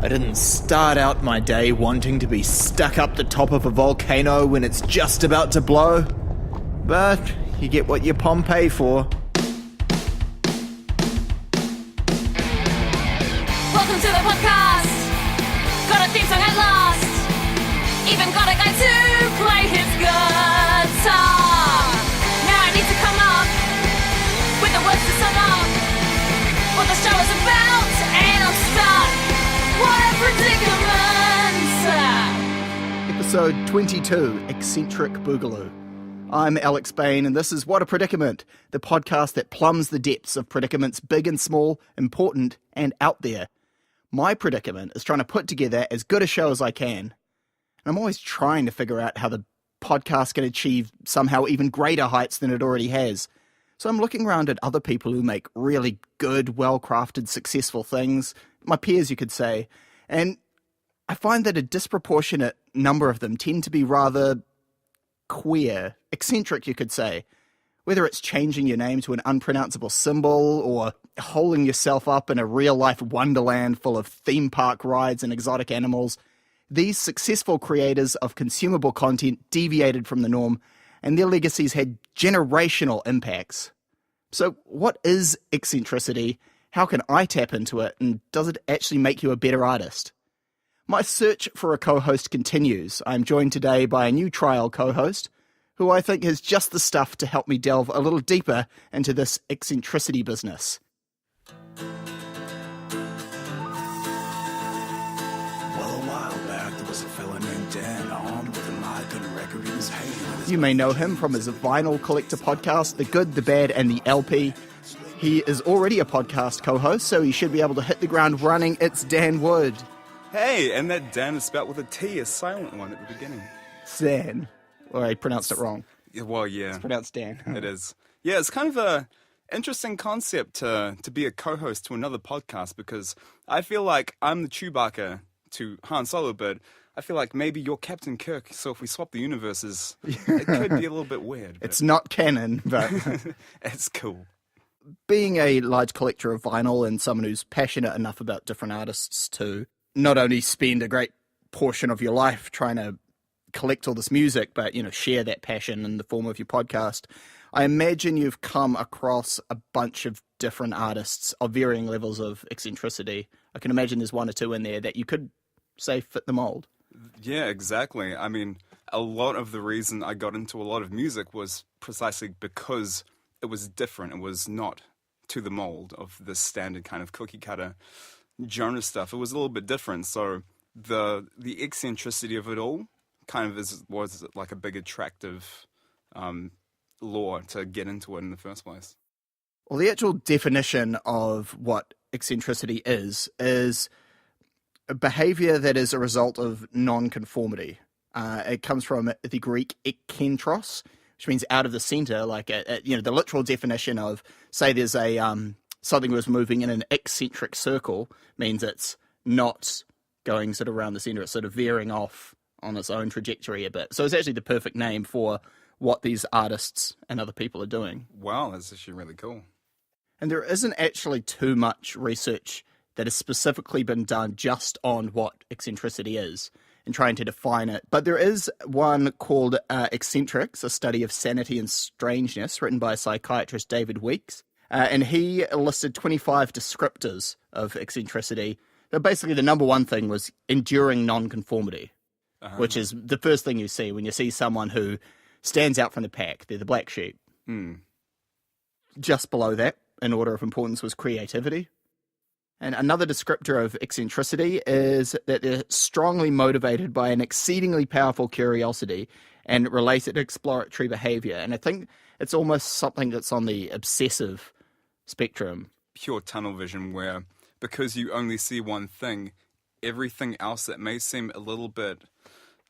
I didn't start out my day wanting to be stuck up the top of a volcano when it's just about to blow. But you get what you Pompeii for. Welcome to the podcast. Got a theme song at last. Even got a guy to play his guitar. Now I need to come up with the words to sum up what the show is about, and I'll start. What a predicament! Episode 22, Eccentric Boogaloo. I'm Alex Bain, and this is What a Predicament, the podcast that plumbs the depths of predicaments big and small, important and out there. My predicament is trying to put together as good a show as I can. And I'm always trying to figure out how the podcast can achieve somehow even greater heights than it already has. So I'm looking around at other people who make really good, well-crafted, successful things, my peers you could say, and I find that a disproportionate number of them tend to be rather queer, eccentric you could say. Whether it's changing your name to an unpronounceable symbol or holding yourself up in a real-life wonderland full of theme park rides and exotic animals, these successful creators of consumable content deviated from the norm, and their legacies had generational impacts. So what is eccentricity? How can I tap into it? And does it actually make you a better artist? My search for a co-host continues. I'm joined today by a new trial co-host who I think has just the stuff to help me delve a little deeper into this eccentricity business. You may know him from his vinyl collector podcast, The Good, The Bad and The LP. He is already a podcast co-host, so he should be able to hit the ground running. It's Dan Wood. Hey, and that Dan is spelled with a T, a silent one at the beginning. Dan. Well, I pronounced it wrong. Well, yeah. It's pronounced Dan. It is. Yeah, it's kind of a interesting concept to be a co-host to another podcast, because I feel like I'm the Chewbacca to Han Solo, but I feel like maybe you're Captain Kirk, so if we swap the universes, it could be a little bit weird. But It's not canon, but it's cool. being a large collector of vinyl and someone who's passionate enough about different artists to not only spend a great portion of your life trying to collect all this music, but, share that passion in the form of your podcast, I imagine you've come across a bunch of different artists of varying levels of eccentricity. I can imagine there's one or two in there that you could say fit the mold. Yeah, exactly. I mean, a lot of the reason I got into a lot of music was precisely because it was different. It was not to the mold of the standard kind of cookie cutter genre stuff. It was a little bit different. So the eccentricity of it all kind of was like a big attractive law to get into it in the first place. Well, the actual definition of what eccentricity is a behavior that is a result of non-conformity. It comes from the Greek ekentros, which means out of the center, like the literal definition of, say there's a something was moving in an eccentric circle, means it's not going sort of around the center, it's sort of veering off on its own trajectory a bit. So it's actually the perfect name for what these artists and other people are doing. Wow, that's actually really cool. And there isn't actually too much research that has specifically been done just on what eccentricity is and trying to define it. But there is one called Eccentrics, a study of sanity and strangeness, written by psychiatrist David Weeks. And he listed 25 descriptors of eccentricity. So basically the number one thing was enduring non-conformity, which is the first thing you see when you see someone who stands out from the pack. They're the black sheep. Just below that, in order of importance, was creativity. And another descriptor of eccentricity is that they're strongly motivated by an exceedingly powerful curiosity and related exploratory behavior. And I think it's almost something that's on the obsessive spectrum. Pure tunnel vision, where because you only see one thing, everything else that may seem a little bit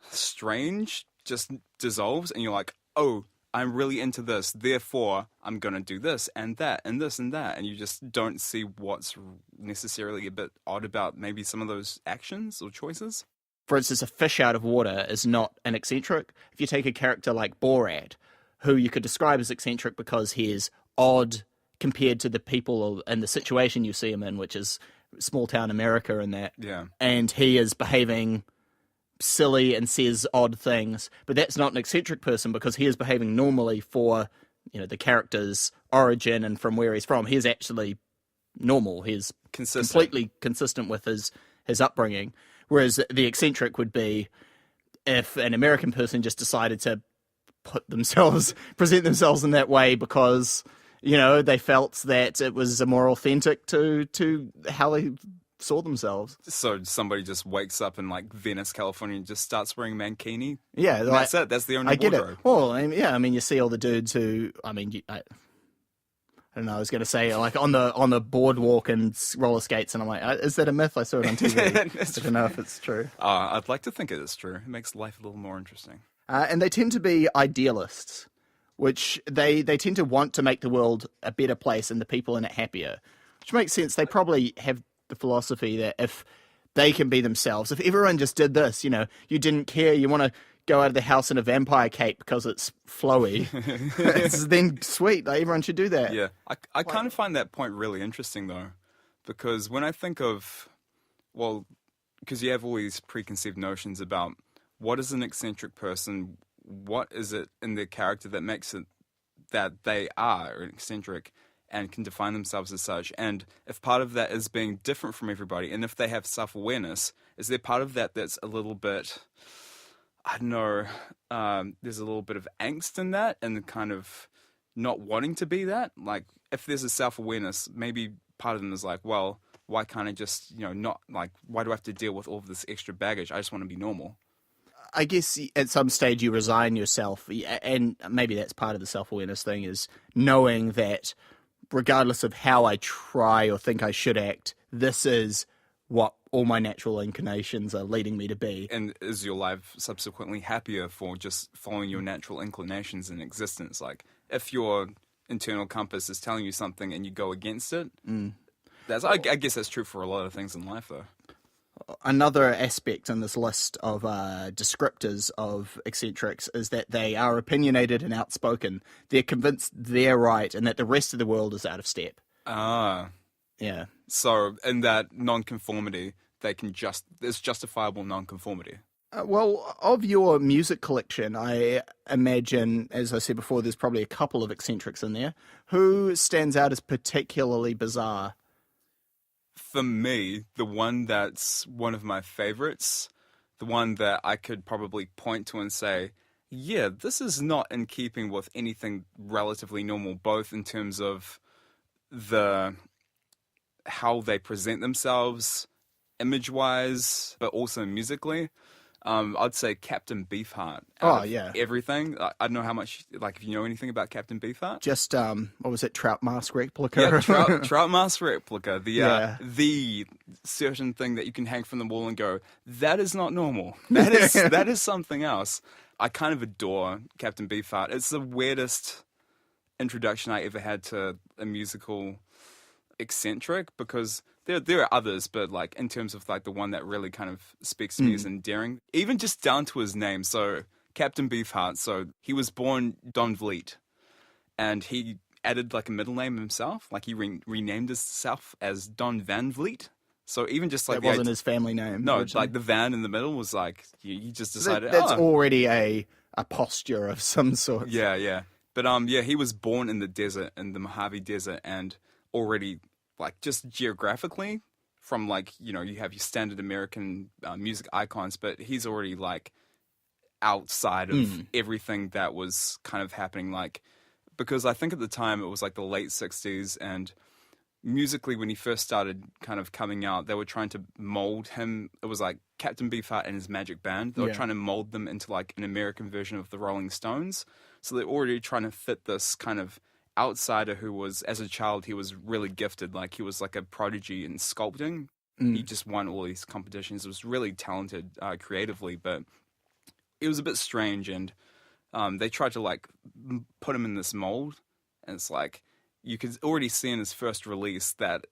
strange just dissolves, and you're like, oh, I'm really into this, therefore I'm going to do this and that and this and that. And you just don't see what's necessarily a bit odd about maybe some of those actions or choices. For instance, a fish out of water is not an eccentric. If you take a character like Borat, who you could describe as eccentric because he is odd compared to the people and the situation you see him in, which is small town America and that. Yeah. And he is behaving silly and says odd things, but that's not an eccentric person because he is behaving normally for, the character's origin and from where he's from. He's actually normal. He's completely consistent with his upbringing. Whereas the eccentric would be if an American person just decided to present themselves in that way because, they felt that it was more authentic to how they saw themselves. So somebody just wakes up in like Venice, California, and just starts wearing mankini. Yeah, that's it. That's the only I wardrobe. Get it. Well, I mean, you see all the dudes who, I don't know. I was going to say like on the boardwalk and roller skates, and I'm like, is that a myth? I saw it on TV. I don't know if it's true. I'd like to think it is true. It makes life a little more interesting. And they tend to be idealists, which they tend to want to make the world a better place and the people in it happier, which makes sense. They probably have the philosophy that if they can be themselves, if everyone just did this, you didn't care, you want to go out of the house in a vampire cape because it's flowy, it's then sweet. Like, everyone should do that. Yeah, I kind of find that point really interesting though, because when I think of, because you have all these preconceived notions about what is an eccentric person, what is it in their character that makes it that they are an eccentric and can define themselves as such. And if part of that is being different from everybody, and if they have self-awareness, is there part of that that's a little bit, I don't know, there's a little bit of angst in that and kind of not wanting to be that? Like, if there's a self-awareness, maybe part of them is like, well, why can't I just, not, like, why do I have to deal with all of this extra baggage? I just want to be normal. I guess at some stage you resign yourself, and maybe that's part of the self-awareness thing, is knowing that regardless of how I try or think I should act, this is what all my natural inclinations are leading me to be. And is your life subsequently happier for just following your natural inclinations in existence? Like, if your internal compass is telling you something and you go against it, I guess that's true for a lot of things in life, though. Another aspect in this list of descriptors of eccentrics is that they are opinionated and outspoken. They're convinced they're right and that the rest of the world is out of step. Ah. Yeah. So in that non-conformity, there's justifiable non-conformity. Well, of your music collection, I imagine, as I said before, there's probably a couple of eccentrics in there. Who stands out as particularly bizarre? For me, the one that's one of my favorites, the one that I could probably point to and say, yeah, this is not in keeping with anything relatively normal, both in terms of how they present themselves image-wise, but also musically. I'd say Captain Beefheart. Oh, yeah. Everything. I don't know how much, like, if you know anything about Captain Beefheart. Just, what was it, Trout Mask Replica? Yeah, Trout Mask Replica. The certain thing that you can hang from the wall and go, that is not normal. That is something else. I kind of adore Captain Beefheart. It's the weirdest introduction I ever had to a musical eccentric, because there are others, but like in terms of like the one that really kind of speaks to me is endearing, even just down to his name. So Captain Beefheart, so he was born Don Vliet, and he added like a middle name himself, like he renamed himself as Don Van Vliet. So even just like that wasn't his family name. No, originally. like the van in the middle was like he just decided that's already a posture of some sort. Yeah. But he was born in the desert, in the Mojave Desert, and already like just geographically from like, you have your standard American music icons, but he's already like outside of everything that was kind of happening, like, because I think at the time it was like the late 60s, and musically when he first started kind of coming out, they were trying to mold him. It was like Captain Beefheart and his Magic Band. They were trying to mold them into like an American version of the Rolling Stones. So they're already trying to fit this kind of outsider who was, as a child, he was really gifted. Like he was like a prodigy in sculpting. He just won all these competitions. He was really talented creatively, but it was a bit strange. And they tried to like put him in this mold. And it's like, you could already see in his first release that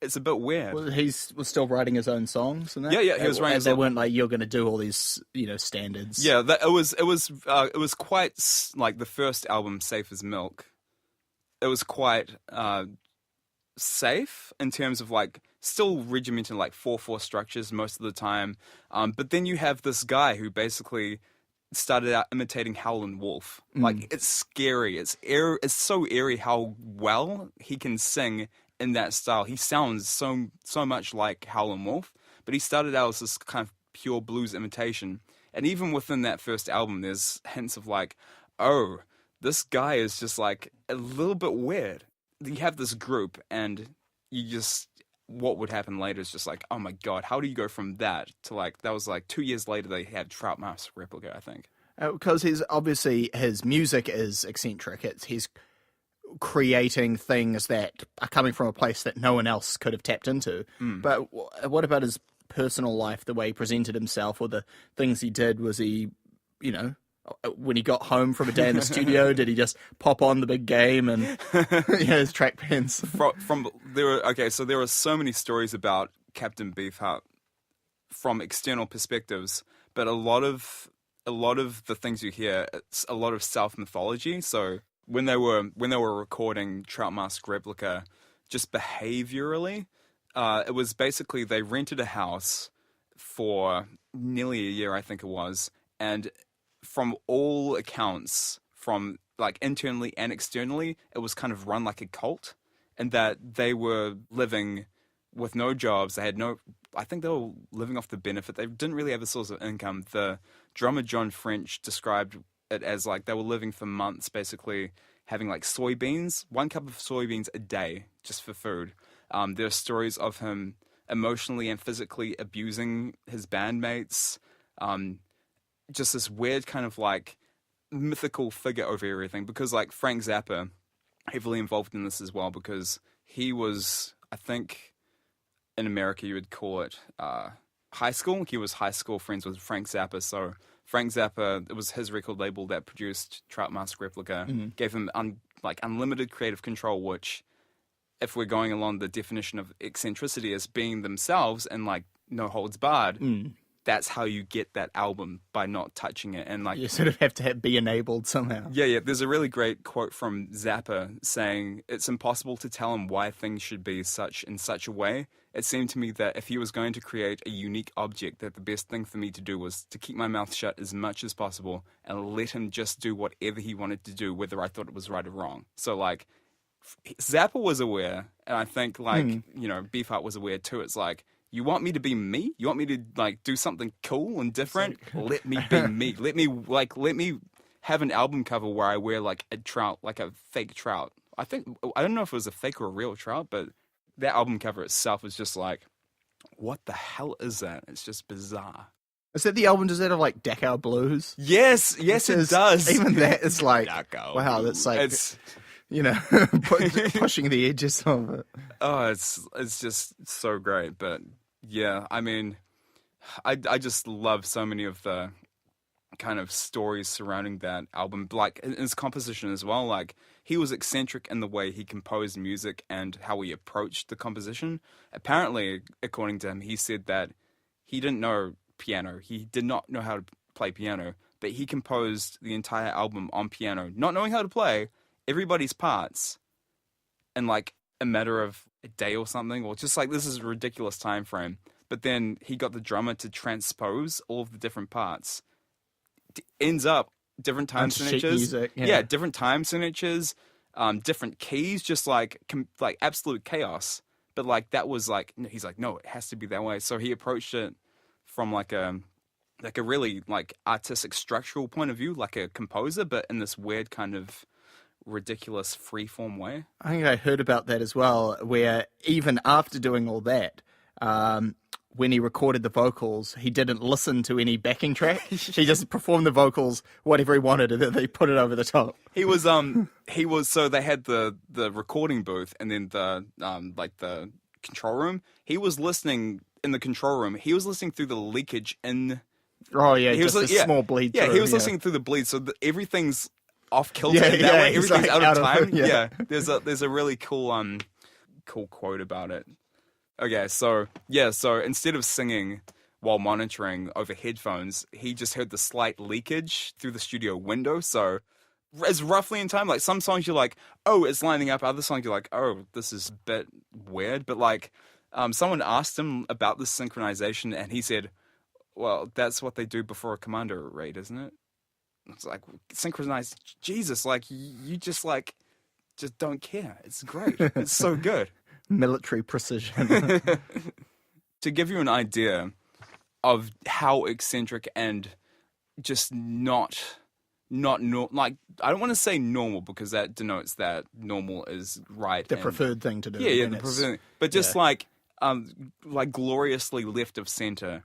it's a bit weird. Well, he was still writing his own songs and that? Yeah, he was writing. They weren't like, you're going to do all these, standards. Yeah, it was quite like the first album, Safe as Milk. It was quite safe in terms of like still regimented like 4/4 structures most of the time. But then you have this guy who basically started out imitating Howlin' Wolf. Like it's scary. It's so eerie how well he can sing in that style. He sounds so much like Howlin' Wolf, but he started out as this kind of pure blues imitation. And even within that first album, there's hints of like, oh, this guy is just like a little bit weird. You have this group, and what would happen later is just like, oh my God, how do you go from that to like, that was like 2 years later they had Trout Mask Replica, I think. Because his music is eccentric. He's creating things that are coming from a place that no one else could have tapped into. But what about his personal life, the way he presented himself, or the things he did? Was he, when he got home from a day in the studio, did he just pop on the big game and his track pants? So there were so many stories about Captain Beefheart from external perspectives, but a lot of the things you hear, it's a lot of self mythology. So when they were recording Trout Mask Replica, just behaviorally, it was basically they rented a house for nearly a year, I think it was, and from all accounts, from like internally and externally, it was kind of run like a cult, and that they were living with no jobs. I think they were living off the benefit. They didn't really have a source of income. The drummer John French described it as like they were living for months, basically having like soybeans, 1 cup of soybeans a day just for food. There are stories of him emotionally and physically abusing his bandmates. Just this weird kind of like mythical figure over everything, because like Frank Zappa heavily involved in this as well, because he was, I think in America you would call it high school. He was high school friends with Frank Zappa, so Frank Zappa, it was his record label that produced Trout Mask Replica, gave him unlimited creative control, which, if we're going along the definition of eccentricity as being themselves and like no holds barred, that's how you get that album, by not touching it. And like, you sort of have to be enabled somehow. Yeah. There's a really great quote from Zappa saying, "It's impossible to tell him why things should be in such a way. It seemed to me that if he was going to create a unique object, that the best thing for me to do was to keep my mouth shut as much as possible and let him just do whatever he wanted to do, whether I thought it was right or wrong." So like, Zappa was aware, and I think like, Beefheart was aware too. It's like, you want me to be me? You want me to like do something cool and different? Let me be me. Let me have an album cover where I wear like a trout, like a fake trout. I don't know if it was a fake or a real trout, but that album cover itself is just like, what the hell is that? It's just bizarre. Is that the album? Does that have like Dachau blues? Yes, it does. Even that is like, Dachau. Wow, that's like, it's, pushing the edges of it. Oh, it's just so great. But yeah, I mean, I just love so many of the kind of stories surrounding that album, like in his composition as well. Like, he was eccentric in the way he composed music and how he approached the composition. Apparently, according to him, he said that he didn't know piano. He did not know how to play piano, but he composed the entire album on piano, not knowing how to play everybody's parts in like a matter of a day or something, or just like, this is a ridiculous time frame. But then he got the drummer to transpose all of the different parts. Ends up different time signatures. Music, different time signatures, different keys, just like absolute chaos. But like, that was like, he's like, no, it has to be that way. So he approached it from like a really like artistic structural point of view, like a composer, but in this weird kind of ridiculous freeform way. I think I heard about that as well, where even after doing all that, when he recorded the vocals, he didn't listen to any backing track. He just performed the vocals, whatever he wanted, and then they put it over the top. He was so they had the recording booth and then the the control room. He was listening in the control room. He was listening through the leakage in. Oh yeah, just a small bleed. Yeah, through, he was listening through the bleed, so everything's off kilter in that way. Everything's like out of time. Yeah. There's a really cool quote about it. Okay, so instead of singing while monitoring over headphones, he just heard the slight leakage through the studio window. So it's roughly in time. Like, some songs you're like, oh, it's lining up. Other songs you're like, oh, this is a bit weird, but like, someone asked him about the synchronization, and he said, well, that's what they do before a commander raid, isn't it? It's like, synchronized, Jesus, like, you just don't care. It's great. It's so good. Military precision. To give you an idea of how eccentric and just not like, I don't want to say normal, because that denotes that normal is right. The preferred thing to do. Yeah, the preferred thing. But just like gloriously left of center.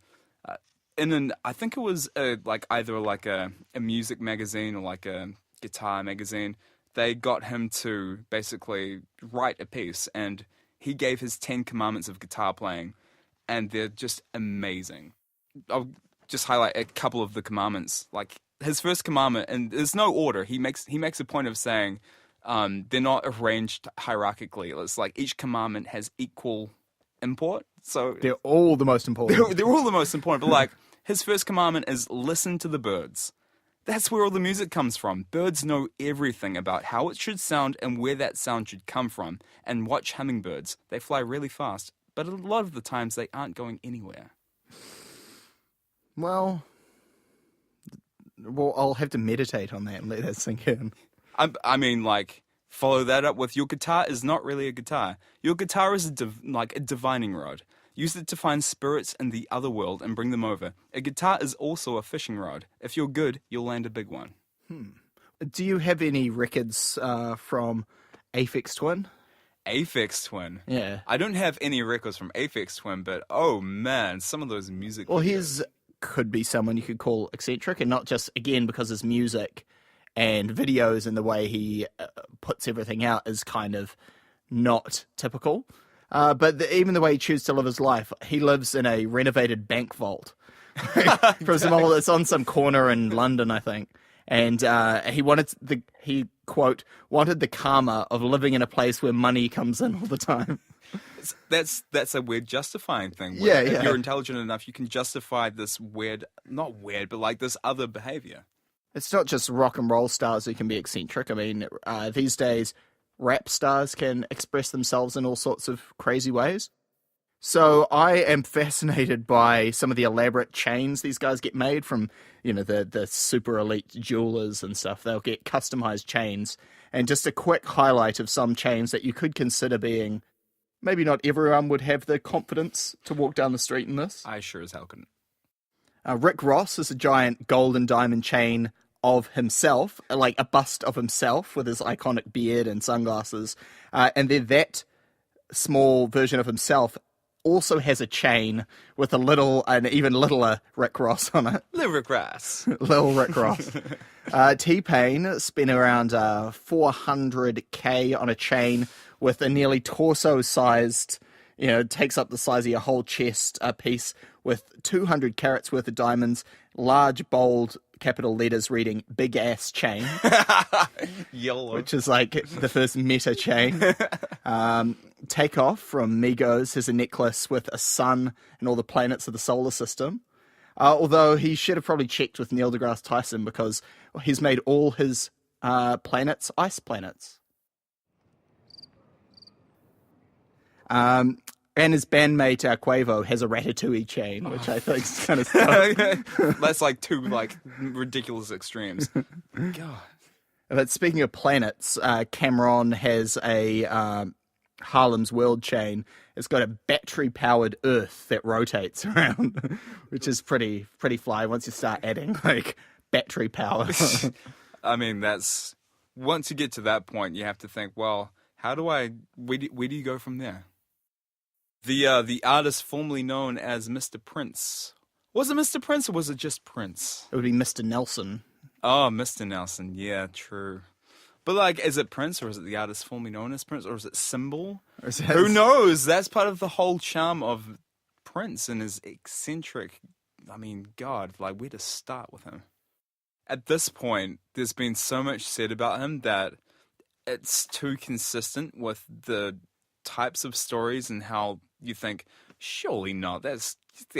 And then I think it was either like a music magazine or like a guitar magazine. They got him to basically write a piece, and he gave his 10 commandments of guitar playing, and they're just amazing. I'll just highlight a couple of the commandments. Like his first commandment, and there's no order. He makes a point of saying they're not arranged hierarchically. It's like each commandment has equal import. So They're all the most important. they're all the most important. But like his first commandment is listen to the birds. That's where all the music comes from. Birds know everything about how it should sound and where that sound should come from. And watch hummingbirds. They fly really fast, but a lot of the times they aren't going anywhere. Well, I'll have to meditate on that and let that sink in. I mean, like, follow that up with your guitar is not really a guitar. Your guitar is like a divining rod. Use it to find spirits in the other world and bring them over. A guitar is also a fishing rod. If you're good, you'll land a big one. Do you have any records from Aphex Twin? Aphex Twin? Yeah. I don't have any records from Aphex Twin, but oh man, some of those music Well, videos. could be someone you could call eccentric, and not just, again, because his music and videos and the way he puts everything out is kind of not typical. But even the way he chooses to live his life, he lives in a renovated bank vault. It's on some corner in London, I think. And he quote, wanted the karma of living in a place where money comes in all the time. That's a weird justifying thing. Yeah, If yeah. you're intelligent enough, you can justify this not weird, but like this other behavior. It's not just rock and roll stars who can be eccentric. I mean, these days, rap stars can express themselves in all sorts of crazy ways. So I am fascinated by some of the elaborate chains these guys get made from, the super elite jewelers and stuff. They'll get customized chains. And just a quick highlight of some chains that you could consider being, maybe not everyone would have the confidence to walk down the street in this. I sure as hell couldn't. Rick Ross is a giant gold and diamond chain of himself, like a bust of himself with his iconic beard and sunglasses. And then that small version of himself also has a chain with an even littler Rick Ross on it. Little Rick Ross. Little Rick Ross. T-Pain spent around $400K on a chain with a nearly torso-sized, takes up the size of your whole chest, a piece with 200 carats worth of diamonds, large, bold, capital letters reading big ass chain. Yellow. Which is like the first meta chain. Takeoff from Migos has a necklace with a sun and all the planets of the solar system. Although he should have probably checked with Neil deGrasse Tyson, because he's made all his planets ice planets. And his bandmate Quavo has a Ratatouille chain, which I think is kind of stuff. That's like two ridiculous extremes. God. But speaking of planets, Cameron has a Harlem's World chain. It's got a battery-powered Earth that rotates around, which is pretty fly once you start adding like battery power. I mean, once you get to that point, you have to think, well, where do you go from there? The artist formerly known as Mr. Prince. Was it Mr. Prince or was it just Prince? It would be Mr. Nelson. Oh, Mr. Nelson. Yeah, true. But like, is it Prince or is it the artist formerly known as Prince or is it Symbol? Who knows? That's part of the whole charm of Prince and his eccentric. I mean, God, like where to start with him? At this point, there's been so much said about him that it's too consistent with the types of stories and how you think, surely not, that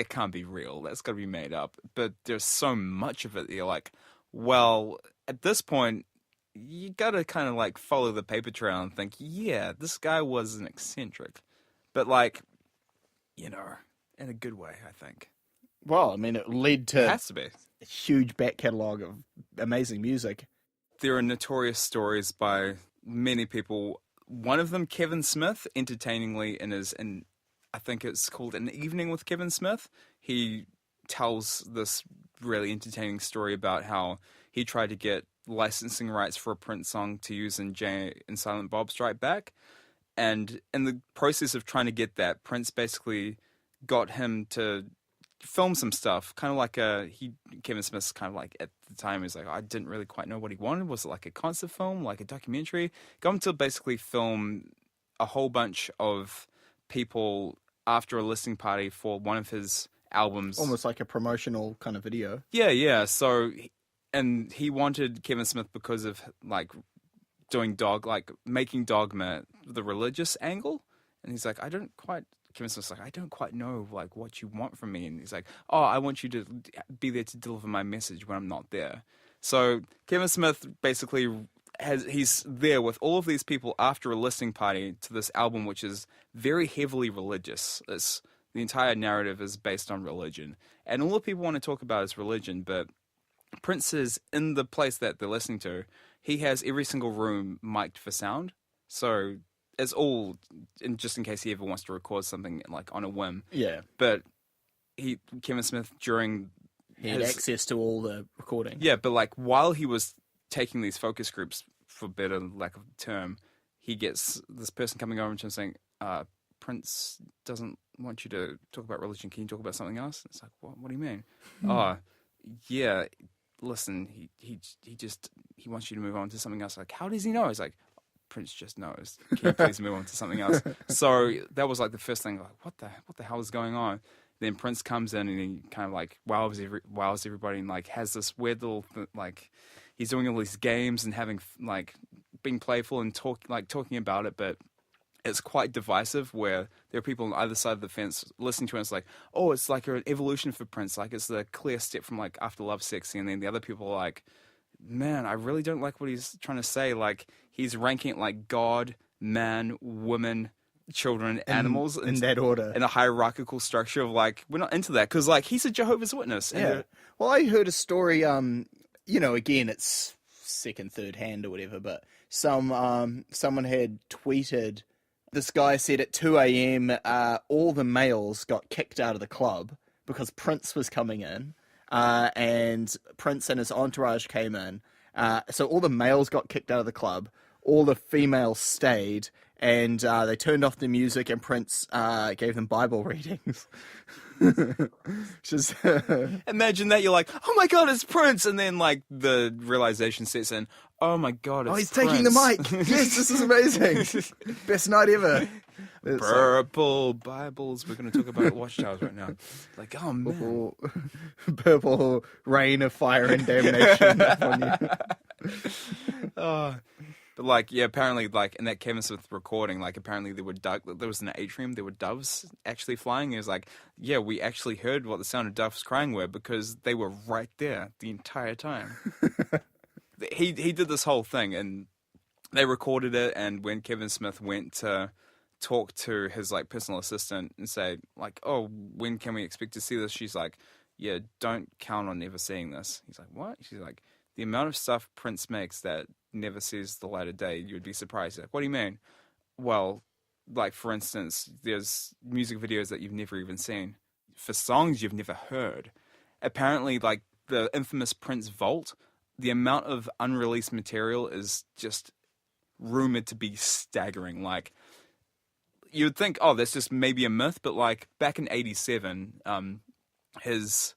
can't be real, that's got to be made up. But there's so much of it that you're like, well, at this point, you got to kind of like follow the paper trail and think, yeah, this guy was an eccentric. But like, in a good way, I think. Well, I mean, it led It to has to be. a huge back catalogue of amazing music. There are notorious stories by many people. One of them, Kevin Smith, entertainingly in I think it's called An Evening with Kevin Smith. He tells this really entertaining story about how he tried to get licensing rights for a Prince song to use in Jay and Silent Bob Strike Back. And in the process of trying to get that, Prince basically got him to film some stuff, kind of like Kevin Smith's kind of like, at the time, he was like, I didn't really quite know what he wanted. Was it like a concert film, like a documentary? Got him to basically film a whole bunch of people after a listening party for one of his albums. Almost like a promotional kind of video. Yeah. So, and he wanted Kevin Smith because of like making Dogma the religious angle. And he's like, Kevin Smith's like, I don't quite know like what you want from me. And he's like, oh, I want you to be there to deliver my message when I'm not there. So Kevin Smith basically he's there with all of these people after a listening party to this album, which is very heavily religious. The entire narrative is based on religion. And all the people want to talk about is religion, but Prince is in the place that they're listening to. He has every single room mic'd for sound. So it's all, just in case he ever wants to record something like on a whim. Yeah. But Kevin Smith, during He had access to all the recording. Yeah, but like while he was taking these focus groups, for better lack of a term, he gets this person coming over to him saying, Prince doesn't want you to talk about religion. Can you talk about something else? It's like, what do you mean? Oh, yeah, listen, he wants you to move on to something else. Like, how does he know? It's like, Prince just knows. Can you please move on to something else? So that was like the first thing, like, what the hell is going on? Then Prince comes in and he kind of like wows everybody and like has this weird little like he's doing all these games and having like being playful and talking about it, but it's quite divisive where there are people on either side of the fence listening to it. And it's like, oh, it's like an evolution for Prince, like it's the clear step from like After Love Sexy, and then the other people are like, man, I really don't like what he's trying to say. Like he's ranking it like God, man, woman, children, animals in that order, in a hierarchical structure of like, we're not into that because like he's a Jehovah's Witness. Yeah. Well, I heard a story. Again, it's second, third hand or whatever, but someone had tweeted. This guy said at 2 a.m. All the males got kicked out of the club because Prince was coming in, and Prince and his entourage came in. So all the males got kicked out of the club. All the females stayed, and they turned off the music, and Prince gave them Bible readings. Just imagine that, you're like, oh my god, it's Prince, and then like the realization sets in, oh my god, it's he's Prince. taking the mic. Yes, this is amazing. Best night ever. Purple Bibles. We're going to talk about Watchtowers right now. Like, oh man, purple rain of fire and damnation upon you. But like, yeah, apparently, like in that Kevin Smith recording, like apparently there was an atrium, there were doves actually flying. It was like, yeah, we actually heard what the sound of doves crying were because they were right there the entire time. He did this whole thing, and they recorded it. And when Kevin Smith went to talk to his like personal assistant and say like, oh, when can we expect to see this? She's like, yeah, don't count on never seeing this. He's like, what? She's like, the amount of stuff Prince makes that never sees the light of day, you would be surprised. Like, what do you mean? Well, like for instance, there's music videos that you've never even seen for songs you've never heard. Apparently, like the infamous Prince Vault, the amount of unreleased material is just rumored to be staggering. Like, you would think, oh, that's just maybe a myth, but like back in '87, his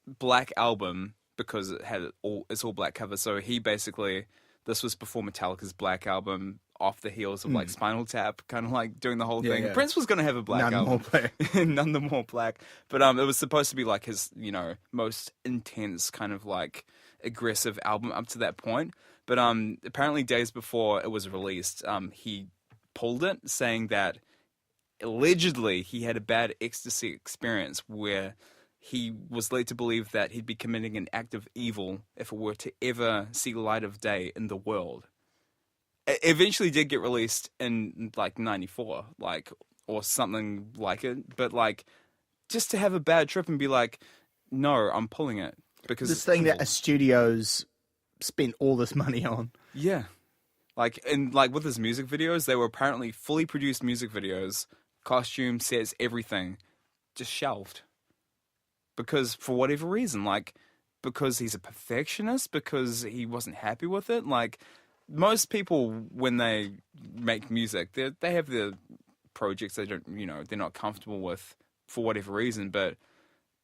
Black album, because it's all black cover, so he basically, this was before Metallica's Black album, off the heels of like Spinal Tap, kind of like doing the whole thing. Yeah. Prince was going to have a black album. More black. None the more black. But it was supposed to be like his, most intense kind of like aggressive album up to that point. But apparently days before it was released, he pulled it, saying that allegedly he had a bad ecstasy experience where he was led to believe that he'd be committing an act of evil if it were to ever see the light of day in the world. It eventually did get released in like '94, like or something like it. But like, just to have a bad trip and be like, no, I'm pulling it because This it's thing that evil. a studio's spent all this money on. Yeah. Like, and like with his music videos, they were apparently fully produced music videos, costumes, sets, everything, just shelved. Because for whatever reason, like, because he's a perfectionist, because he wasn't happy with it. Like, most people, when they make music, they have their projects they don't, they're not comfortable with for whatever reason, but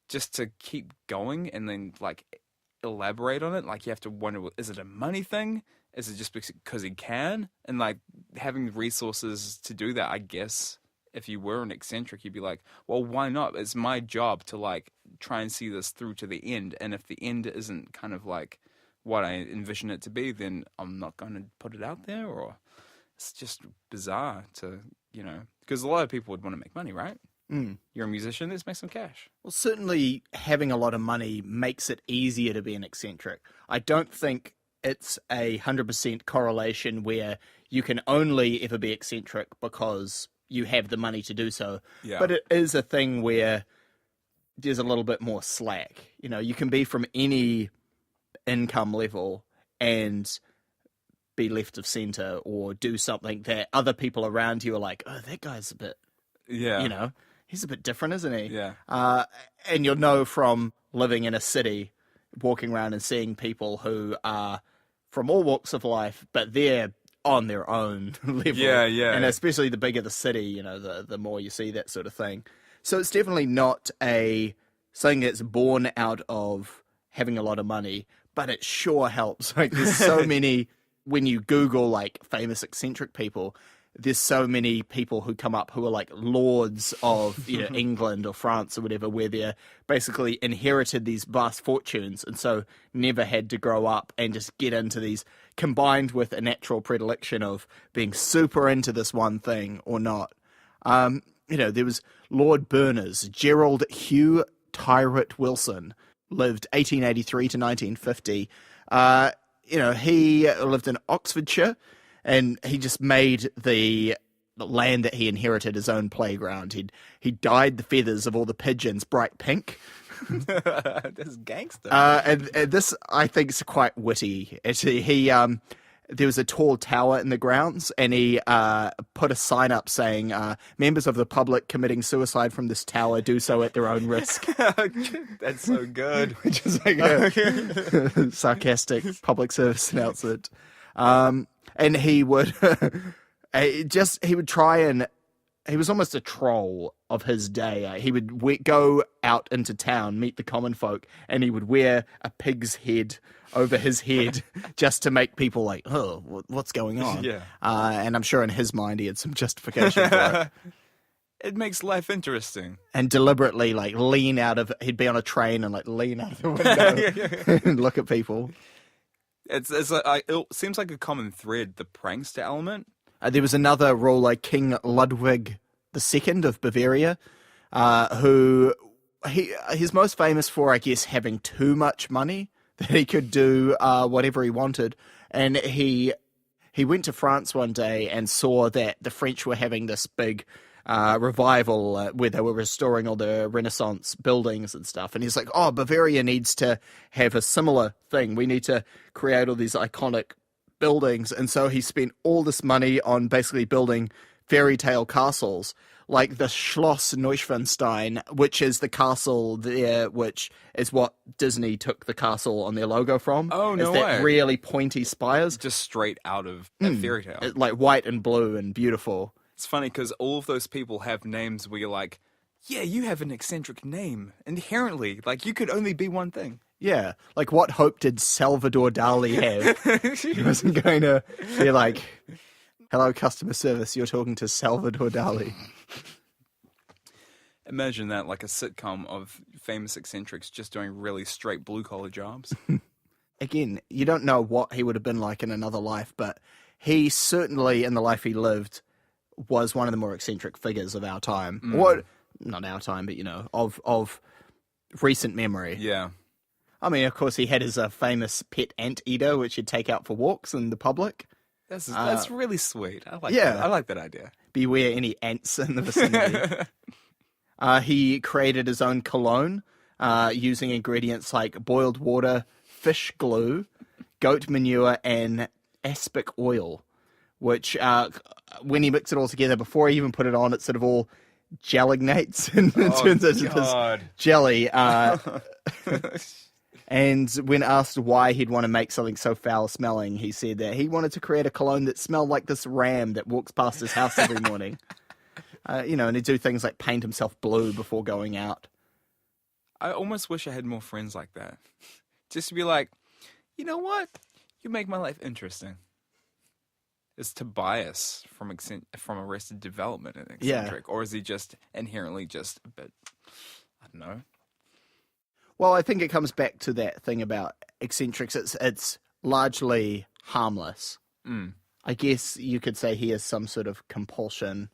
just to keep going and then, like, elaborate on it, like, you have to wonder, is it a money thing? Is it just because he can? And, like, having the resources to do that, I guess, if you were an eccentric, you'd be like, well, why not? It's my job to, like, try and see this through to the end. And if the end isn't kind of like what I envision it to be, then I'm not going to put it out there. Or it's just bizarre to, because a lot of people would want to make money, right? You're a musician, let's make some cash. Well, certainly having a lot of money makes it easier to be an eccentric. I don't think it's 100% correlation where you can only ever be eccentric because you have the money to do so. Yeah. But it is a thing where there's a little bit more slack. You can be from any income level and be left of center or do something that other people around you are like, oh, that guy's a bit, Yeah. he's a bit different, isn't he? Yeah. And you'll know from living in a city, walking around and seeing people who are from all walks of life, but they're on their own level. Yeah, yeah. And especially the bigger the city, the more you see that sort of thing. So it's definitely not something that's born out of having a lot of money, but it sure helps. Like, there's so many, when you Google, like, famous eccentric people, there's so many people who come up who are like lords of England or France or whatever, where they're basically inherited these vast fortunes and so never had to grow up and just get into these, combined with a natural predilection of being super into this one thing or not. There was Lord Berners, Gerald Hugh Tyrwhitt Wilson, lived 1883 to 1950. He lived in Oxfordshire, and he just made the land that he inherited his own playground. He dyed the feathers of all the pigeons bright pink. That's gangster. And this, I think, is quite witty. Actually, there was a tall tower in the grounds, and he put a sign up saying, members of the public committing suicide from this tower do so at their own risk. That's so good. Which is like a sarcastic public service announcement. And he would he would try and, he was almost a troll of his day. He would go out into town, meet the common folk, and he would wear a pig's head over his head just to make people like, oh, what's going on? Yeah. And I'm sure in his mind he had some justification for it. It makes life interesting. And deliberately, like, he'd be on a train and, like, lean out of the window and look at people. It seems like a common thread, the prankster element. There was another ruler, King Ludwig II of Bavaria, who he's most famous for, I guess, having too much money that he could do whatever he wanted. And he went to France one day and saw that the French were having this big revival where they were restoring all the Renaissance buildings and stuff. And he's like, oh, Bavaria needs to have a similar thing. We need to create all these iconic buildings. And so he spent all this money on basically building fairy tale castles, like the Schloss Neuschwanstein, which is the castle there, which is what Disney took the castle on their logo from. Oh, no is that way. Really pointy spires. Just straight out of a fairy tale. Like white and blue and beautiful. It's funny because all of those people have names where you're like, yeah, you have an eccentric name. Inherently, like, you could only be one thing. Yeah, like what hope did Salvador Dali have? He wasn't going to be like, hello, customer service, you're talking to Salvador Dali. Imagine that, like a sitcom of famous eccentrics just doing really straight blue-collar jobs. Again, you don't know what he would have been like in another life, but he certainly, in the life he lived, was one of the more eccentric figures of our time. Or, not our time, but, of recent memory. Yeah. I mean, of course, he had his famous pet anteater, which he'd take out for walks in the public. That's really sweet. I like yeah. that. I like that idea. Beware any ants in the vicinity. He created his own cologne using ingredients like boiled water, fish glue, goat manure, and aspic oil, which when he mixed it all together, before he even put it on, it sort of all gellignates and turns into this jelly. And when asked why he'd want to make something so foul-smelling, he said that he wanted to create a cologne that smelled like this ram that walks past his house every morning. And he'd do things like paint himself blue before going out. I almost wish I had more friends like that. Just to be like, you know what? You make my life interesting. Is Tobias from Arrested Development an eccentric? Or is he just inherently just a bit, I don't know. Well, I think it comes back to that thing about eccentrics. It's largely harmless. I guess you could say he has some sort of compulsion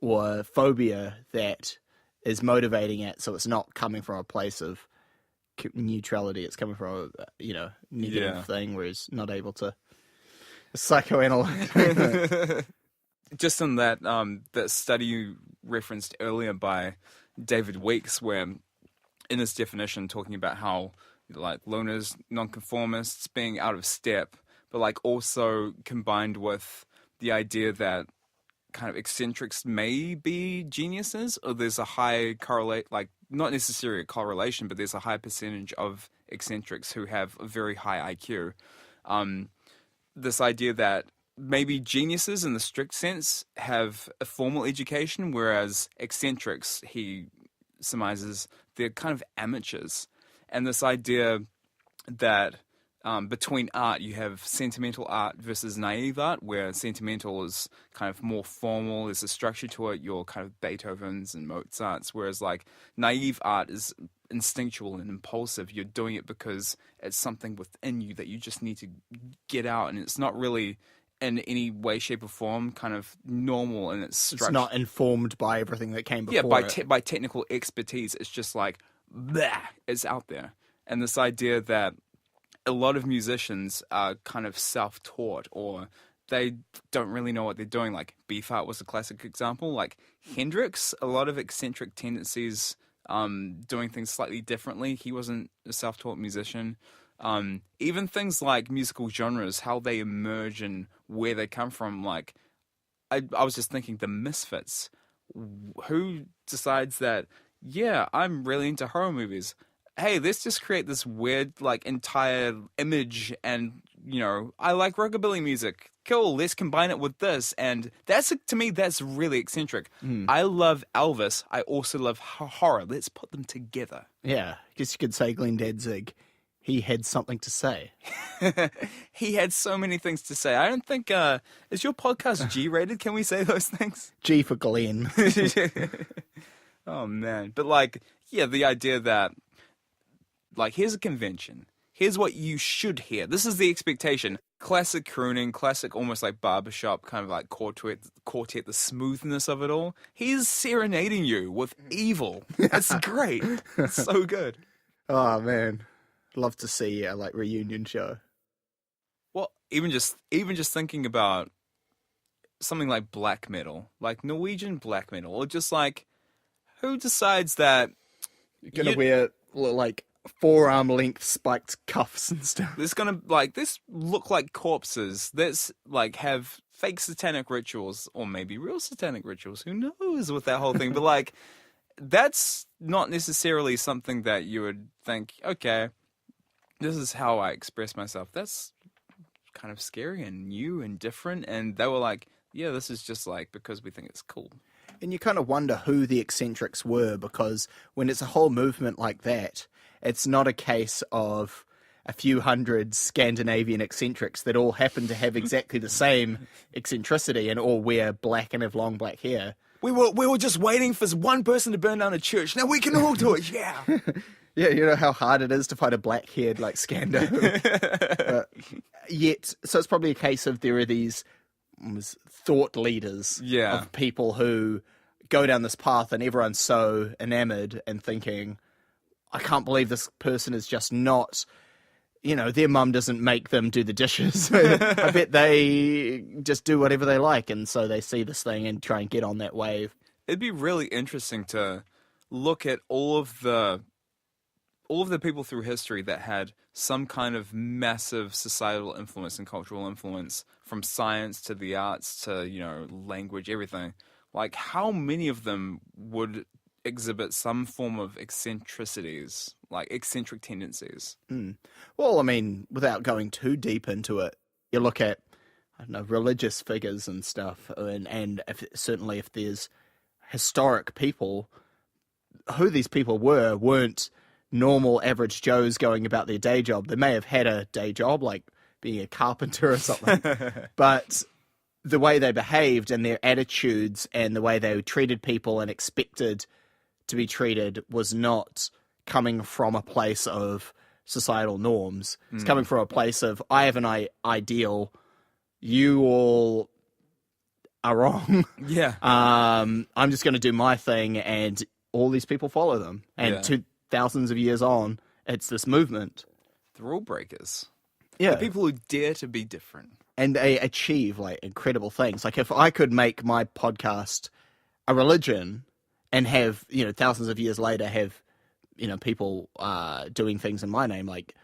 or phobia that is motivating it, so it's not coming from a place of neutrality. It's coming from a negative thing where he's not able to psychoanalyze. Just in that that study you referenced earlier by David Weeks, where in his definition talking about how like loners, nonconformists being out of step, but like also combined with the idea that kind of eccentrics may be geniuses, or there's a high not necessarily a correlation, but there's a high percentage of eccentrics who have a very high IQ. This idea that maybe geniuses in the strict sense have a formal education, whereas eccentrics, he surmises, they're kind of amateurs. And this idea that between art, you have sentimental art versus naive art, where sentimental is kind of more formal, there's a structure to it, your kind of Beethovens and Mozarts, whereas like naive art is instinctual and impulsive. You're doing it because it's something within you that you just need to get out, and it's not really in any way, shape, or form kind of normal in its structure. It's not informed by everything that came before. Yeah, by technical expertise. It's just like, bleh, it's out there. And this idea that a lot of musicians are kind of self-taught, or they don't really know what they're doing. Like Beefheart was a classic example. Like Hendrix, a lot of eccentric tendencies, doing things slightly differently. He wasn't a self-taught musician. Even things like musical genres, how they emerge and where they come from. Like, I was just thinking the Misfits. Who decides that, yeah, I'm really into horror movies. Hey, let's just create this weird, like, entire image and, I like rockabilly music. Cool, let's combine it with this. And to me, that's really eccentric. I love Elvis. I also love horror. Let's put them together. Yeah, I guess you could say Glenn Danzig. He had something to say. He had so many things to say. I don't think, is your podcast G-rated? Can we say those things? G for Glenn. Oh, man. But, like, yeah, the idea that, like, here's a convention. Here's what you should hear. This is the expectation. Classic crooning, classic almost like barbershop, kind of like quartet, the smoothness of it all. He's serenading you with evil. That's great. It's so good. Oh, man. Love to see a like reunion show. Well, even just thinking about something like black metal, like Norwegian black metal, or just like who decides that you're gonna wear like forearm length spiked cuffs and stuff. This look like corpses. This like have fake satanic rituals, or maybe real satanic rituals. Who knows with that whole thing? But like, that's not necessarily something that you would think, okay, this is how I express myself. That's kind of scary and new and different. And they were like, yeah, this is just like because we think it's cool. And you kind of wonder who the eccentrics were, because when it's a whole movement like that, it's not a case of a few hundred Scandinavian eccentrics that all happen to have exactly the same eccentricity and all wear black and have long black hair. We were just waiting for one person to burn down a church. Now we can all do it, yeah. Yeah, you know how hard it is to find a black-haired, like, Scando. So it's probably a case of there are these thought leaders of people who go down this path and everyone's so enamored and thinking, I can't believe this person is just not, their mum doesn't make them do the dishes. I bet they just do whatever they like, and so they see this thing and try and get on that wave. It'd be really interesting to look at all of the people through history that had some kind of massive societal influence and cultural influence, from science to the arts to, language, everything. Like, how many of them would exhibit some form of eccentricities, like eccentric tendencies? Well, I mean, without going too deep into it, you look at, I don't know, religious figures and stuff, and certainly if there's historic people, who these people weren't normal average Joes going about their day job. They may have had a day job, like being a carpenter or something, but the way they behaved and their attitudes and the way they treated people and expected to be treated was not coming from a place of societal norms. It's coming from a place of, I have an ideal, you all are wrong. Yeah. I'm just going to do my thing, and all these people follow them. And thousands of years on, it's this movement. The rule breakers. Yeah. The people who dare to be different. And they achieve like incredible things. Like if I could make my podcast a religion and have, thousands of years later have, people doing things in my name, like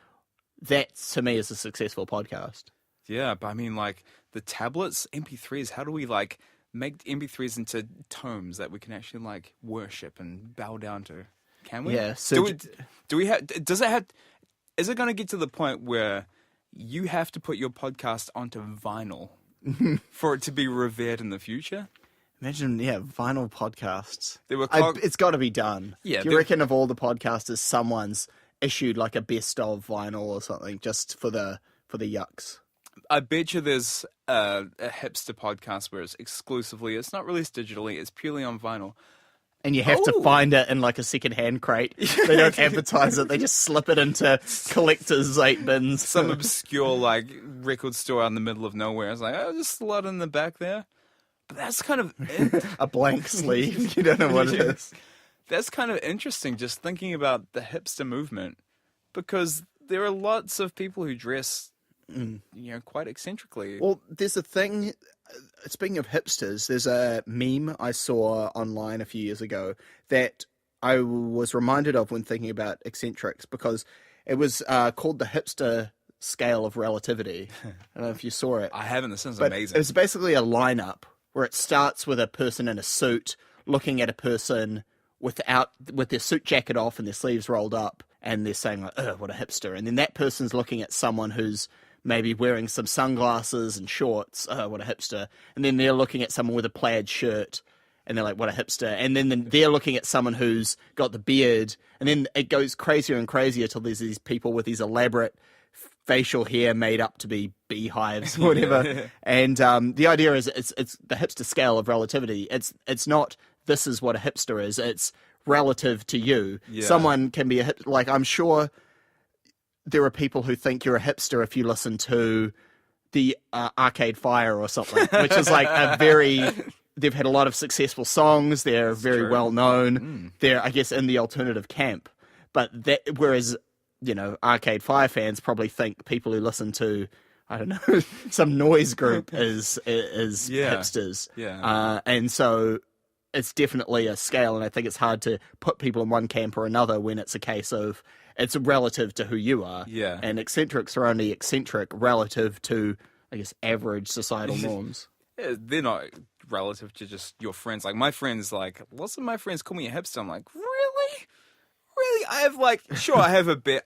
that to me is a successful podcast. Yeah, but I mean, like the tablets, MP3s, how do we like make MP3s into tomes that we can actually like worship and bow down to? Can we? Yeah. So do we have, is it going to get to the point where you have to put your podcast onto vinyl for it to be revered in the future? Imagine, vinyl podcasts. It's got to be done. Yeah, Do you reckon of all the podcasters, someone's issued like a best of vinyl or something just for the yucks? I bet you there's a hipster podcast where it's not released digitally, it's purely on vinyl. And you have to find it in like a second-hand crate. They don't advertise it. They just slip it into collector's 8 bins. Some obscure like record store out in the middle of nowhere. It's like, just slot in the back there. But that's kind of a blank sleeve. You don't know what it is. That's kind of interesting, just thinking about the hipster movement, because there are lots of people who dress, quite eccentrically. Well, there's a thing. Speaking of hipsters, there's a meme I saw online a few years ago that I was reminded of when thinking about eccentrics, because it was called the hipster scale of relativity. I don't know if you saw it. I haven't. This sounds but amazing. It was basically a lineup where it starts with a person in a suit looking at a person with their suit jacket off and their sleeves rolled up, and they're saying like, "Oh, what a hipster!" And then that person's looking at someone who's maybe wearing some sunglasses and shorts. Oh, what a hipster. And then they're looking at someone with a plaid shirt, and they're like, what a hipster. And then they're looking at someone who's got the beard, and then it goes crazier and crazier till there's these people with these elaborate facial hair made up to be beehives or whatever. And the idea is it's the hipster scale of relativity. It's not this is what a hipster is. It's relative to you. Yeah. Someone can be like, I'm sure there are people who think you're a hipster if you listen to the Arcade Fire or something, which is like they've had a lot of successful songs. They're very well known. They're, I guess, in the alternative camp. But whereas, Arcade Fire fans probably think people who listen to, I don't know, some noise group is hipsters. Yeah. And so it's definitely a scale, and I think it's hard to put people in one camp or another when it's a case of it's relative to who you are. Yeah. And eccentrics are only eccentric relative to, I guess, average societal norms. Yeah, they're not relative to just your friends. Like my friends, like lots of my friends call me a hipster. I'm like, really? Really? I have I have a beard.